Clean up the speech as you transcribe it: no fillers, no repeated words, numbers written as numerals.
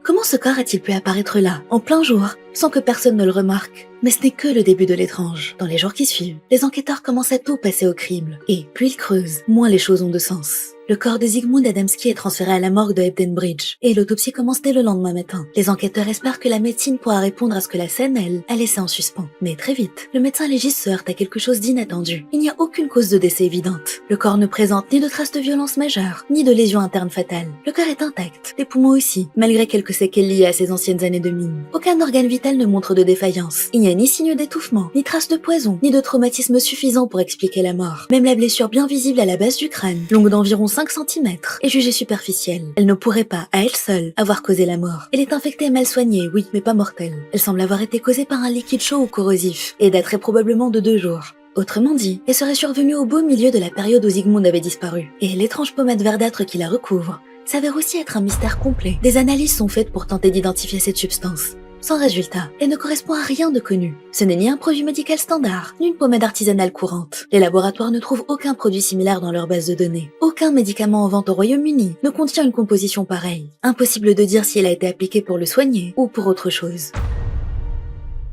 Comment ce corps a-t-il pu apparaître là, en plein jour, sans que personne ne le remarque? Mais ce n'est que le début de l'étrange. Dans les jours qui suivent, les enquêteurs commencent à tout passer au crible. Et plus ils creusent, moins les choses ont de sens. Le corps de Zygmunt Adamski est transféré à la morgue de Hebden Bridge, et l'autopsie commence dès le lendemain matin. Les enquêteurs espèrent que la médecine pourra répondre à ce que la scène, elle, a laissé en suspens. Mais très vite, le médecin légiste se heurte à quelque chose d'inattendu. Il n'y a aucune cause de décès évidente. Le corps ne présente ni de traces de violence majeure, ni de lésions internes fatales. Le cœur est intact, les poumons aussi, malgré quelques séquelles liées à ses anciennes années de mine. Aucun organe vital ne montre de défaillance. Il n'y a ni signe d'étouffement, ni traces de poison, ni de traumatisme suffisant pour expliquer la mort. Même la blessure bien visible à la base du crâne, longue d'environ 5 cm, est jugée superficielle. Elle ne pourrait pas, à elle seule, avoir causé la mort. Elle est infectée et mal soignée, oui, mais pas mortelle. Elle semble avoir été causée par un liquide chaud ou corrosif, et daterait probablement de 2 jours. Autrement dit, elle serait survenue au beau milieu de la période où Zygmunt avait disparu. Et l'étrange pommade verdâtre qui la recouvre s'avère aussi être un mystère complet. Des analyses sont faites pour tenter d'identifier cette substance. Sans résultat, elle ne correspond à rien de connu. Ce n'est ni un produit médical standard, ni une pommade artisanale courante. Les laboratoires ne trouvent aucun produit similaire dans leur base de données. Aucun médicament en vente au Royaume-Uni ne contient une composition pareille. Impossible de dire si elle a été appliquée pour le soigner ou pour autre chose.